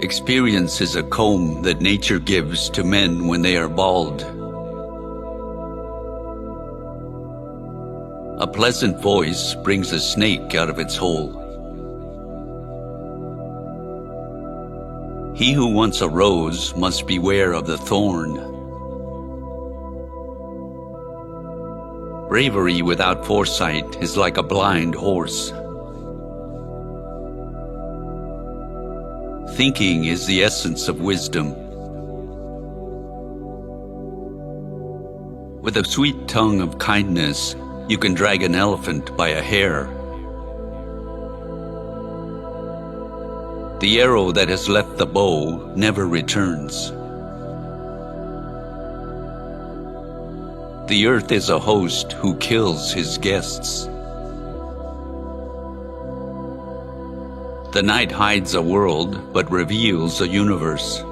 Experience is a comb that nature gives to men when they are bald. A pleasant voice brings a snake out of its hole. He who wants a rose must beware of the thorn. Bravery without foresight is like a blind horse. Thinking is the essence of wisdom. With a sweet tongue of kindness, you can drag an elephant by a hair. The arrow that has left the bow never returns. The earth is a host who kills his guests. The night hides a world, but reveals a universe.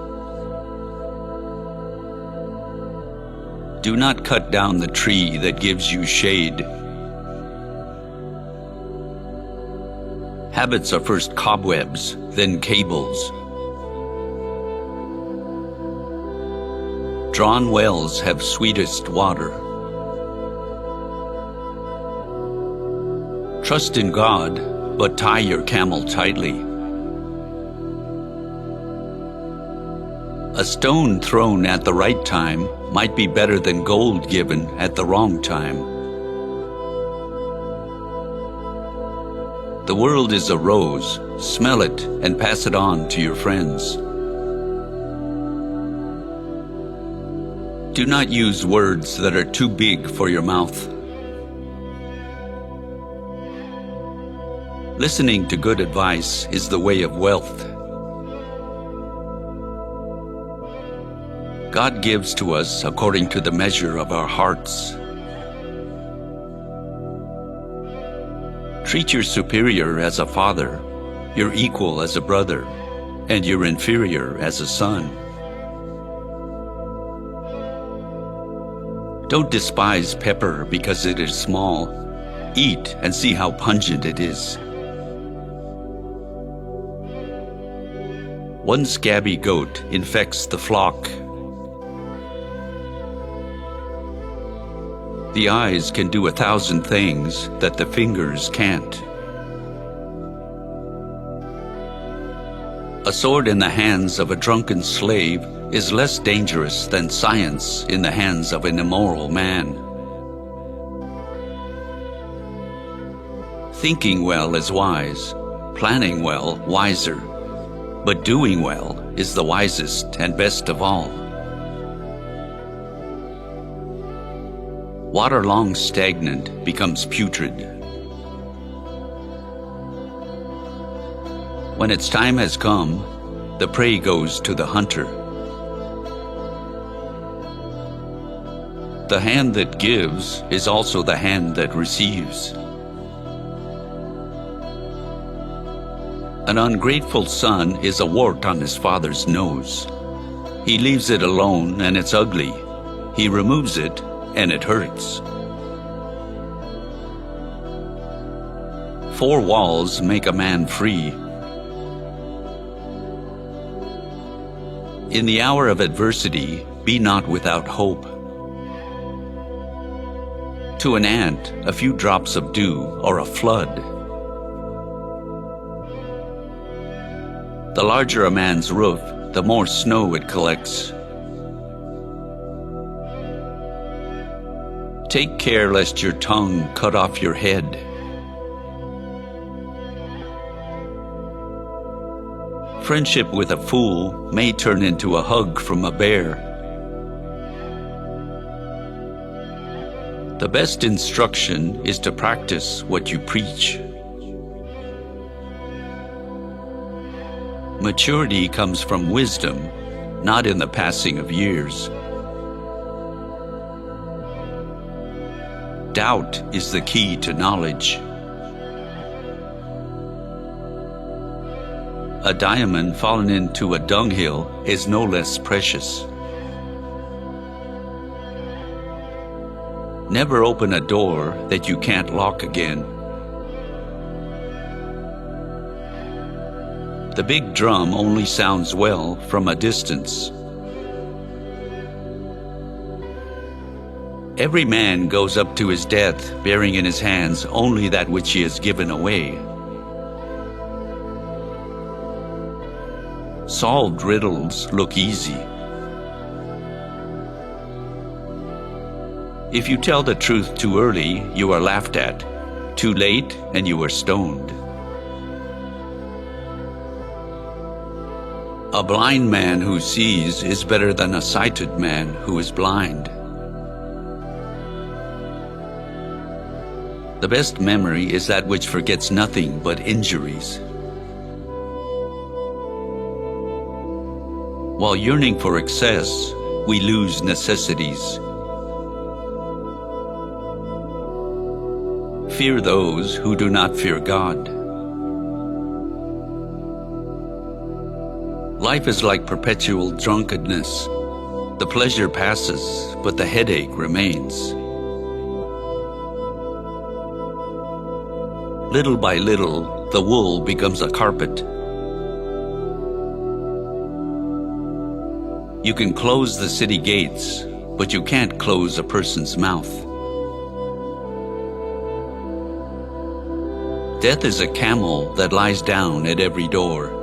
Do not cut down the tree that gives you shade. Habits are first cobwebs, then cables. Drawn wells have sweetest water. Trust in God, but tie your camel tightly. A stone thrown at the right time might be better than gold given at the wrong time. The world is a rose. Smell it and pass it on to your friends. Do not use words that are too big for your mouth. Listening to good advice is the way of wealth. God gives to us according to the measure of our hearts. Treat your superior as a father, your equal as a brother, and your inferior as a son. Don't despise pepper because it is small. Eat and see how pungent it is. One scabby goat infects the flock. The eyes can do 1,000 things that the fingers can't. A sword in the hands of a drunken slave is less dangerous than science in the hands of an immoral man. Thinking well is wise, planning well wiser, but doing well is the wisest and best of all. Water long stagnant becomes putrid. When its time has come, the prey goes to the hunter. The hand that gives is also the hand that receives. An ungrateful son is a wart on his father's nose. He leaves it alone and it's ugly. He removes it and it hurts. 4 walls make a man free. In the hour of adversity, be not without hope. To an ant, a few drops of dew are a flood. The larger a man's roof, the more snow it collects. Take care lest your tongue cut off your head. Friendship with a fool may turn into a hug from a bear. The best instruction is to practice what you preach. Maturity comes from wisdom, not in the passing of years. Doubt is the key to knowledge. A diamond fallen into a dunghill is no less precious. Never open a door that you can't lock again. The big drum only sounds well from a distance. Every man goes up to his death bearing in his hands only that which he has given away. Solved riddles look easy. If you tell the truth too early, you are laughed at. Too late, and you are stoned. A blind man who sees is better than a sighted man who is blind. The best memory is that which forgets nothing but injuries. While yearning for excess, we lose necessities. Fear those who do not fear God. Life is like perpetual drunkenness. The pleasure passes, but the headache remains. Little by little, the wool becomes a carpet. You can close the city gates, but you can't close a person's mouth. Death is a camel that lies down at every door.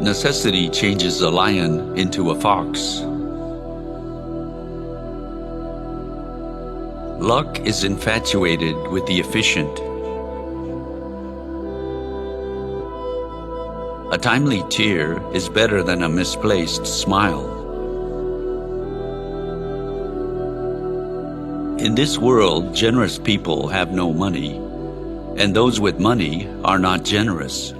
Necessity changes a lion into a fox. Luck is infatuated with the efficient. A timely tear is better than a misplaced smile. In this world, generous people have no money, and those with money are not generous.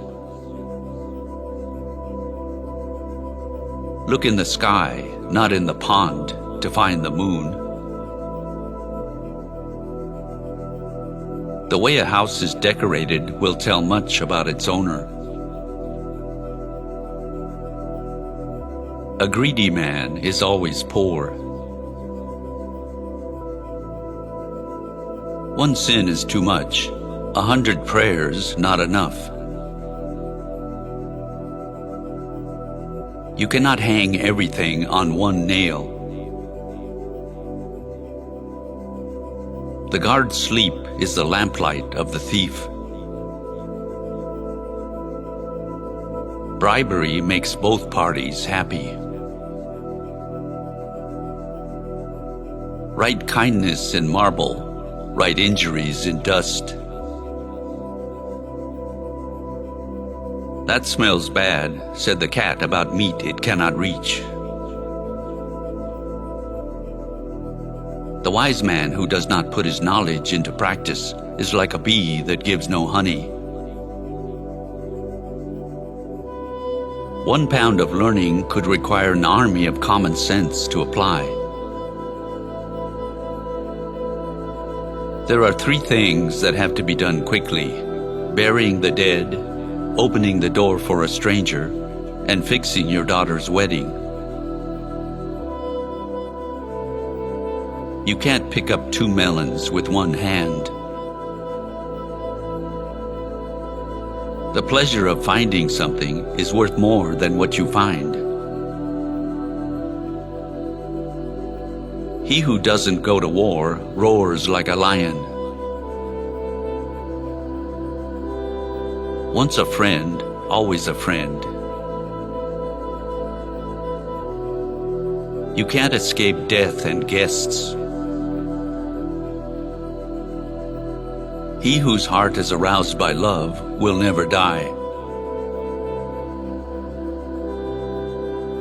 Look in the sky, not in the pond, to find the moon. The way a house is decorated will tell much about its owner. A greedy man is always poor. One sin is too much, 100 prayers not enough. You cannot hang everything on one nail. The guard's sleep is the lamplight of the thief. Bribery makes both parties happy. Write kindness in marble, write injuries in dust. That smells bad, said the cat about meat it cannot reach. The wise man who does not put his knowledge into practice is like a bee that gives no honey. 1 pound of learning could require an army of common sense to apply. There are 3 things that have to be done quickly: burying the dead, opening the door for a stranger, and fixing your daughter's wedding. You can't pick up 2 melons with one hand. The pleasure of finding something is worth more than what you find. He who doesn't go to war roars like a lion. Once a friend, always a friend. You can't escape death and guests. He whose heart is aroused by love will never die.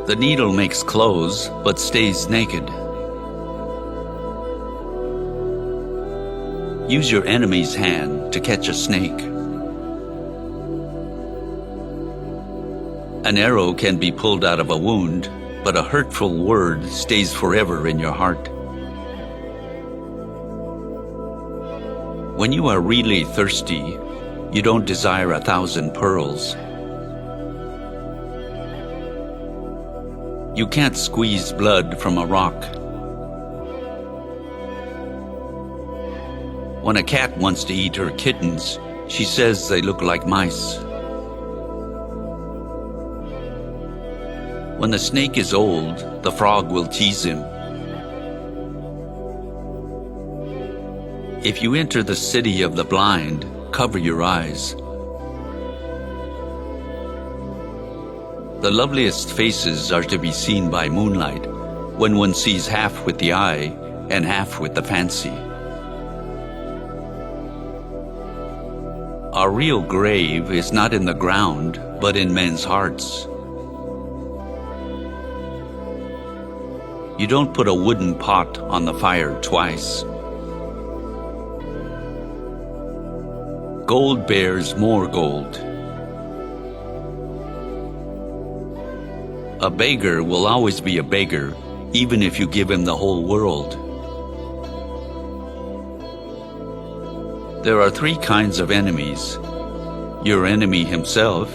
The needle makes clothes, but stays naked. Use your enemy's hand to catch a snake. An arrow can be pulled out of a wound, but a hurtful word stays forever in your heart. When you are really thirsty, you don't desire 1,000 pearls. You can't squeeze blood from a rock. When a cat wants to eat her kittens, She says they look like mice. When the snake is old, the frog will tease him. If you enter the city of the blind, cover your eyes. The loveliest faces are to be seen by moonlight, when one sees half with the eye and half with the fancy. Our real grave is not in the ground, but in men's hearts. You don't put a wooden pot on the fire twice. Gold bears more gold. A beggar will always be a beggar, even if you give him the whole world. There are three kinds of enemies: your enemy himself,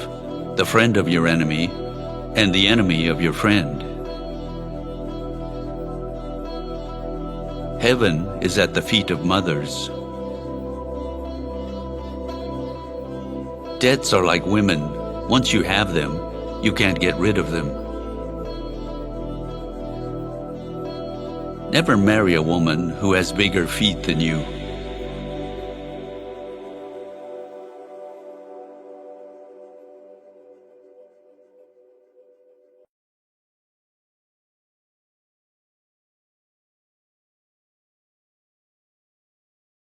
the friend of your enemy, and the enemy of your friend. Heaven is at the feet of mothers. Debts are like women. Once you have them, you can't get rid of them. Never marry a woman who has bigger feet than you.